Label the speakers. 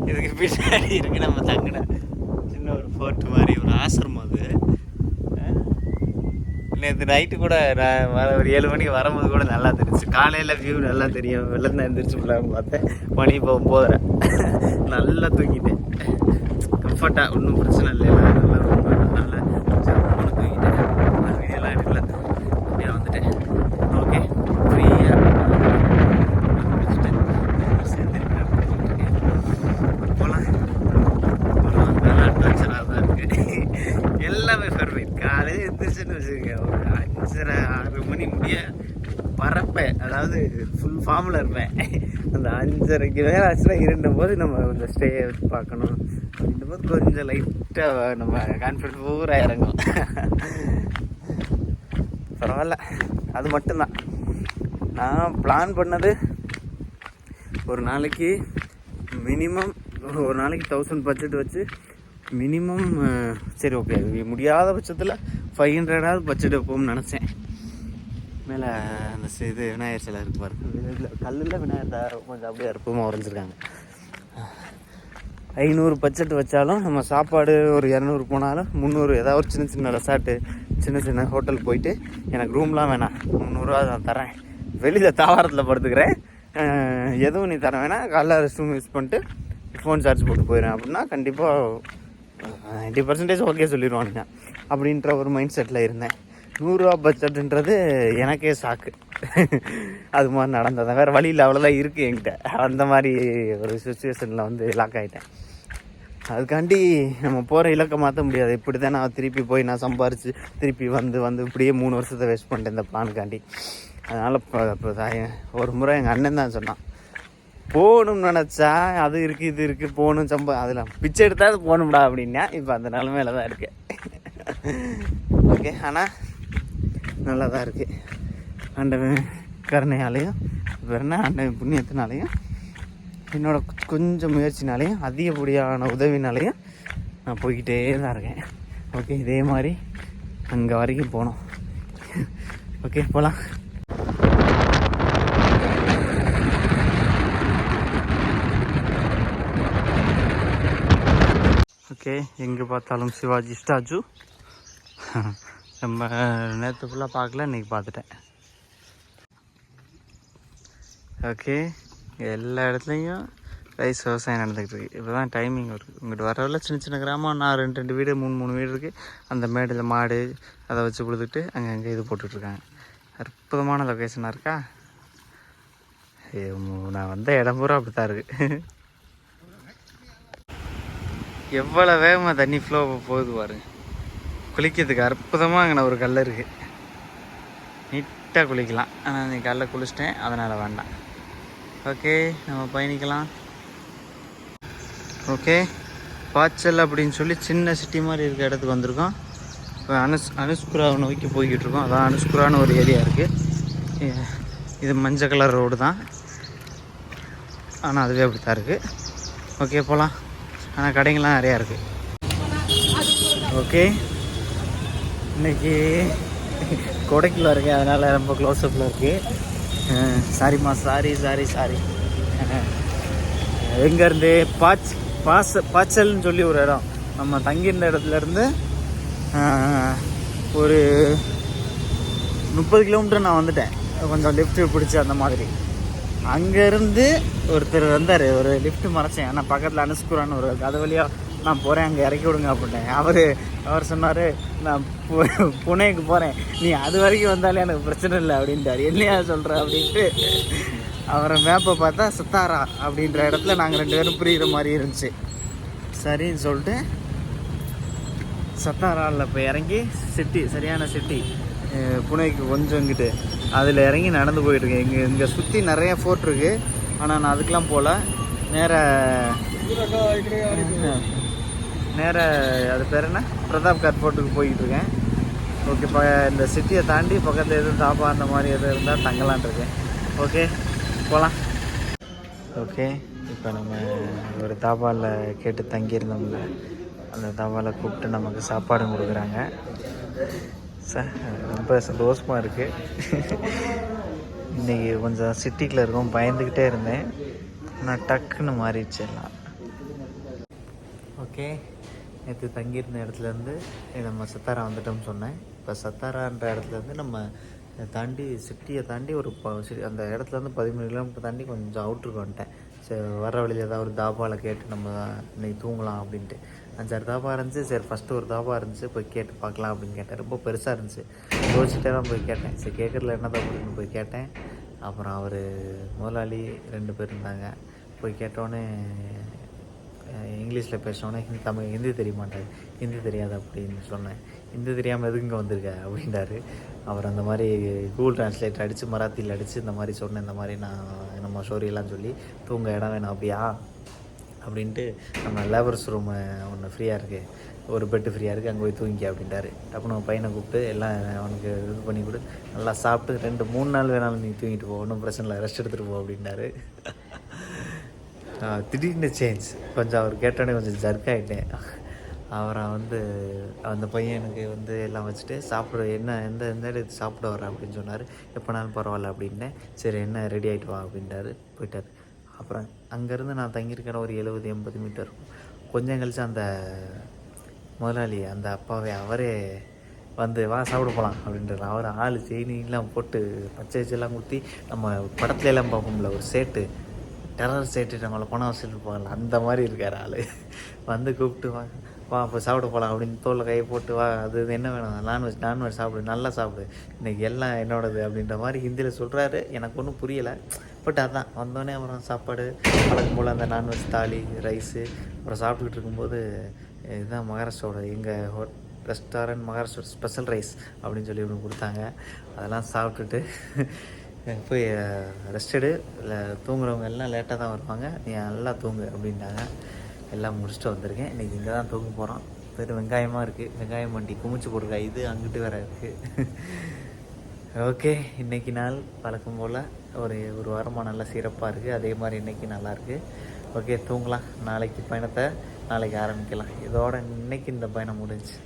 Speaker 1: இதுக்கு பின்னாடி இருக்கு நம்ம தங்கின சின்ன ஒரு ஃபோர்ட் மாதிரி ஒரு ஆசிரமம். அது நேற்று நைட்டு கூட நான் ஒரு 7 மணிக்கு வரும்போது கூட நல்லா தெரிஞ்சு. காலையில் வியூ நல்லா தெரியும். வெள்ளம் தான் எந்திரிச்சு ஃபுல்லாக பார்த்தேன். மணி இப்போ 9:30. நல்லா தூங்கிட்டேன். கம்ஃபர்ட்டாக ஒன்றும் பிரச்சனை இல்லை. நல்லா ரொம்ப நல்லா தூங்கிட்டேன். வீடியோலாம் எடுக்கல. அப்படியே வந்துட்டேன். ஓகே, ஃப்ரீயாக முடிச்சுட்டேன். போகலாம். நல்லா அட்வென்ச்சராக தான் இருக்குது. எல்லாமே ஃபேவரேட். காலையில் எந்திரிச்சுன்னு வச்சுக்கோங்க, ஒரு 5:30-6 மணி முடிய பறப்பேன். அதாவது ஃபுல் ஃபார்மில் இருப்பேன். அந்த 5:30க்கு மேலே ஆச்சுன்னா இருண்டும் போது நம்ம கொஞ்சம் ஸ்டே வச்சு பார்க்கணும். அப்படின்னும் போது கொஞ்சம் லைட்டாக நம்ம கான்ஃபிடன்ஸ் பூரா இறங்கும். பரவாயில்ல, அது மட்டும்தான். நான் பிளான் பண்ணது ஒரு நாளைக்கு மினிமம் ஒரு நாளைக்கு 1000 பட்ஜெட் வச்சு மினிமம். சரி, ஓகே, முடியாத பட்சத்தில் 500 பட்ஜெட் வைப்போம்னு நினச்சேன். மேலே அந்த இது விநாயகர் சிலை இருக்கு பாருங்க. கல்லில் விநாயகர் கொஞ்சம் அப்படியே அற்புதமாக வரைஞ்சிருக்காங்க. 500 பட்ஜெட் வச்சாலும் நம்ம சாப்பாடு ஒரு 200 போனாலும் 300. ஏதாவது ஒரு சின்ன சின்ன ரெசார்ட்டு, சின்ன சின்ன ஹோட்டல் போயிட்டு எனக்கு ரூம்லாம் வேணாம், 300 நான் தரேன், வெளியில் தாவாரத்தில் படுத்துக்கிறேன், எதுவும் நீ தர வேணாம், காலைல ரெஸ்ட் ரூம் யூஸ் பண்ணிட்டு ஃபோன் சார்ஜ் போட்டு போயிடுறேன் அப்படின்னா கண்டிப்பாக 90% ஓகே சொல்லிடுவானுங்க. அப்படின்ற ஒரு மைண்ட் செட்டில் இருந்தேன். 100 பட்ஜெட்டுன்றது எனக்கே சாக்கு. அது மாதிரி நடந்ததான், வேறு வழியில் அவ்வளோதான் இருக்குது என்கிட்ட. அந்த மாதிரி ஒரு சுச்சுவேஷனில் வந்து லாக் ஆகிட்டேன். அதுக்காண்டி நம்ம போகிற இலக்கை மாற்ற முடியாது. இப்படி தான் நான் திருப்பி போய் நான் சம்பாரித்து திருப்பி வந்து இப்படியே 3 வருஷத்தை வேஸ்ட் பண்ணிட்டேன் இந்த பிளானுக்காண்டி. அதனால் இப்போ ஒரு முறை எங்கள் அண்ணன் தான் சொன்னான், போகணும்னு நினச்சா அது இருக்குது இது இருக்குது போகணும் அதில் பிச்சை எடுத்தால் அது போகணும்டா அப்படின்னா. இப்போ அந்த நிலமையில தான் இருக்குது. ஓகே, ஆனால் நல்லா தான் இருக்குது. ஆண்டவன் கருணையாலையும் வேறுனா ஆண்டவன் புண்ணியத்தினாலையும் என்னோட கொஞ்சம் முயற்சினாலையும் அதிகப்படியான உதவினாலையும் நான் போய்கிட்டே தான் இருக்கேன். ஓகே, இதே மாதிரி அங்கே வரைக்கும் போகணும். ஓகே, போகலாம். ஓகே, எங்கே பார்த்தாலும் சிவாஜி ஸ்டாச்சு. நம்ம நேற்று ஃபுல்லாக பார்க்கல, இன்றைக்கி பார்த்துட்டேன். ஓகே, எல்லா இடத்துலையும் ரைஸ் விவசாயம் நடந்துக்கிட்டு இருக்குது. இப்போ தான் டைமிங் இருக்குது. இங்கிட்டு வரவில் சின்ன சின்ன கிராமம், நான் 2 வீடு 3 வீடு இருக்குது. அந்த மேடில் மாடு அதை வச்சு கொடுத்துட்டு அங்கே இது போட்டுட்ருக்காங்க. அற்புதமான லொக்கேஷனாக இருக்கா. நான் வந்த இடம் பூரா அப்படி தான் இருக்குது. எவ்வளோ வேகமாக தண்ணி ஃப்ளோ போகுது பாருங்க. குளிக்கிறதுக்கு அற்புதமாக அங்கே ஒரு கல் இருக்குது. நீட்டாக குளிக்கலாம். ஆனால் நீ கல்லை குளிச்சிட்டேன், அதனால் வேண்டாம். ஓகே, நம்ம பயணிக்கலாம். ஓகே, பாய்ச்சல் அப்படின்னு சொல்லி சின்ன சிட்டி மாதிரி இருக்க இடத்துக்கு வந்திருக்கோம். இப்போ அனுஸ்குராவை நோக்கி போய்கிட்டு இருக்கோம். அதான் அனுஸ்குரான்னு ஒரு ஏரியா இருக்குது. இது மஞ்சள் கலர் ரோடு தான், ஆனால் அதுவே அப்படி தான் இருக்குது. ஓகே, போகலாம். ஆனால் கடைங்கள்லாம் நிறையா இருக்குது. ஓகே, இன்றைக்கி கொடைக்குள்ள இருக்கேன், அதனால் ரொம்ப க்ளோஸ்அப்பில் இருக்குது. சாரிம்மா, சாரி. எங்கேருந்து பாய்ச்சல்னு சொல்லி ஒரு இடம், நம்ம தங்கியிருந்த இடத்துலேருந்து ஒரு 30 கிலோமீட்டர் நான் வந்துட்டேன். கொஞ்சம் லிஃப்ட்டு பிடிச்சி அந்த மாதிரி. அங்கேருந்து ஒருத்தர் வந்தார், ஒரு லிஃப்ட்டு மறைச்சேன். ஆனால் பக்கத்தில் அனுஸ்குரான்னு ஒரு அது வழியாக நான் போகிறேன், அங்கே இறக்கி விடுங்க அப்படின்னேன். அவர் சொன்னார், நான் புனேக்கு போகிறேன், நீ அது வரைக்கும் வந்தாலே எனக்கு பிரச்சனை இல்லை அப்படின்ட்டார். என்னையா சொல்கிற அப்படின்ட்டு அவரை மேப்பை பார்த்தா சத்தாரா அப்படின்ற இடத்துல நாங்கள் 2 பேரும் புரிகிற மாதிரி இருந்துச்சு. சரின்னு சொல்லிட்டு சத்தாராவில் இப்போ இறங்கி சிட்டி, சரியான சிட்டி புனேக்கு கொஞ்சம் இங்கிட்டு அதில் இறங்கி நடந்து போயிட்டுருக்கேன். இங்கே சுற்றி நிறைய ஃபோர்ட் இருக்குது, ஆனால் நான் அதுக்கெலாம் போகல. நேர அது பேர் என்ன, பிரதாப்கர் ஃபோர்ட்டுக்கு போய்கிட்டு இருக்கேன். ஓகே, இந்த சிட்டியை தாண்டி பக்கத்தில் எதுவும் தாப்பா அந்த மாதிரி எதுவும் இருந்தால் தங்கலான் இருக்கேன். ஓகே, போகலாம். ஓகே, இப்போ நம்ம ஒரு தாபாவில் கேட்டு தங்கியிருந்தோம்ல, அந்த தாபாவில் கூப்பிட்டு நமக்கு சாப்பாடும் கொடுக்குறாங்க. ரொம்ப சந்தோஷமாக இருக்குது. இன்றைக்கி கொஞ்சம் சிட்டிக்குள்ளே இருக்கோம், பயந்துக்கிட்டே இருந்தேன். ஆனால் டக்குன்னு மாறிடுச்சு எல்லாம். ஓகே, நேற்று தங்கியிருந்த இடத்துலேருந்து நம்ம சத்தாரா வந்துட்டோம்னு சொன்னேன். இப்போ சத்தாரான்ற இடத்துலேருந்து நம்ம தாண்டி சிட்டியை தாண்டி ஒரு அந்த இடத்துலேருந்து 13 கிலோமீட்டர் தாண்டி கொஞ்சம் அவுட்ருக்கு வந்துட்டேன். சரி, வர வழியில் ஏதாவது ஒரு தாபாவில் கேட்டு நம்ம இன்னைக்கு தூங்கலாம் அப்படின்ட்டு 5-6 தாபா இருந்துச்சு. சரி, ஃபஸ்ட்டு ஒரு தாபா இருந்துச்சு, போய் கேட்டு பார்க்கலாம் அப்படின்னு கேட்டேன். ரொம்ப பெருசாக இருந்துச்சு, யோசிச்சுட்டே தான் போய் கேட்டேன். சரி, கேட்குறதுல என்ன தப்புன்னு போய் கேட்டேன். அப்புறம் அவர் முதலாளி 2 பேர் இருந்தாங்க. போய் கேட்டோன்னே இங்கிலீஷில் பேசினோன்னே ஹிந்தி தெரிய மாட்டார், ஹிந்தி தெரியாது அப்படின்னு சொன்னேன். ஹிந்தி தெரியாமல் எதுக்கு இங்கே வந்திருக்க அப்படின்றாரு. அவர் அந்த மாதிரி கூகுள் ட்ரான்ஸ்லேட்டர் அடித்து மராத்தியில் அடித்து இந்த மாதிரி சொன்னேன். இந்த மாதிரி நான் நம்ம ஸ்டோரியெல்லாம் சொல்லி தூங்க இடம் வேணும் அப்படியா அப்படின்ட்டு, நம்ம லேபர்ஸ் ரூமு ஒன்று ஃப்ரீயாக இருக்குது, ஒரு பெட்டு ஃப்ரீயாக இருக்குது, அங்கே போய் தூங்கிக்க அப்படின்ட்டாரு. டப்புனு நம்ம பையனை கூப்பிட்டு எல்லாம் அவனுக்கு இது பண்ணி கொடு, நல்லா சாப்பிட்டு 2-3 நாள் வேணாலும் நீ தூங்கிட்டு போ, ஒன்றும் பிரச்சனை இல்லை, ரெஸ்ட் எடுத்துகிட்டு போ அப்படின்ட்டாரு. திடீர்னு சேஞ்ச், கொஞ்சம் அவர் கேட்டோடனே கொஞ்சம் ஜர்க் ஆகிட்டேன். அவரை அந்த பையனுக்கு எல்லாம் வச்சுட்டு சாப்பிட எந்த இடத்து சாப்பிட வரேன் அப்படின்னு சொன்னார். எப்போனாலும் பரவாயில்ல அப்படின்னேன். சரி, என்ன ரெடி ஆகிட்டு வா அப்படின்ட்டாரு, போயிட்டார். அப்புறம் அங்கேருந்து நான் தங்கியிருக்கிற ஒரு 70-80 மீட்டர் இருக்கும். கொஞ்சம் கழிச்சு அந்த முதலாளி அந்த அப்பாவே அவரே வா சாப்பிட போகலாம் அப்படின்றார். அவர் ஆள் செயினெலாம் போட்டு பச்சை வச்செல்லாம் குத்தி, நம்ம படத்துல எல்லாம் பார்ப்போம்ல ஒரு சேட்டு, டெரர் சேட்டு, நம்மளை பணம் வச்சுட்டு போகல, அந்த மாதிரி இருக்கார் ஆள். கூப்பிட்டு வா இப்போ சாப்பிட போகலாம் அப்படின்னு தோளில் கையை போட்டு, வா அது என்ன வேணும், நான்வெஜ் சாப்பிடு, நல்லா சாப்பிடு, இன்றைக்கி எல்லாம் என்னோடது அப்படின்ற மாதிரி ஹிந்தியில் சொல்கிறாரு. எனக்கு ஒன்றும் புரியலை. பட் அதான் வந்தோடனே அப்புறம் சாப்பாடு வழக்கம் போல் அந்த நான்வெஜ் தாலி ரைஸு அப்புறம் சாப்பிட்டுக்கிட்டு இருக்கும்போது, இதுதான் மகாராஷ்டிராவோட எங்கள் ரெஸ்டாரண்ட் மகாராஷ்டிரா ஸ்பெஷல் ரைஸ் அப்படின்னு சொல்லி ஒன்று கொடுத்தாங்க. அதெல்லாம் சாப்பிட்டுட்டு போய் ரெஸ்ட் எடு, இல்லை தூங்குறவங்க எல்லாம் லேட்டாக தான் வருவாங்க, நீ நல்லா தூங்கு அப்படின்ட்டாங்க. எல்லாம் முடிச்சுட்டு வந்திருக்கேன். இன்றைக்கி இங்கே தான் தூங்க போகிறோம். வெறும் வெங்காயமாக இருக்குது, வெங்காயம் வண்டி குமிச்சு போடுற இது அங்கிட்டு வேறு இருக்குது. ஓகே, இன்றைக்கி நாள் வழக்கம் போல் ஒரு வாரமாக நல்லா சிறப்பாக இருக்குது. அதே மாதிரி இன்றைக்கி நல்லாயிருக்கு. ஓகே, தூங்கலாம். நாளைக்கு பயணத்தை நாளைக்கு ஆரம்பிக்கலாம். இதோட இன்றைக்கி இந்த பயணம் முடிஞ்சு.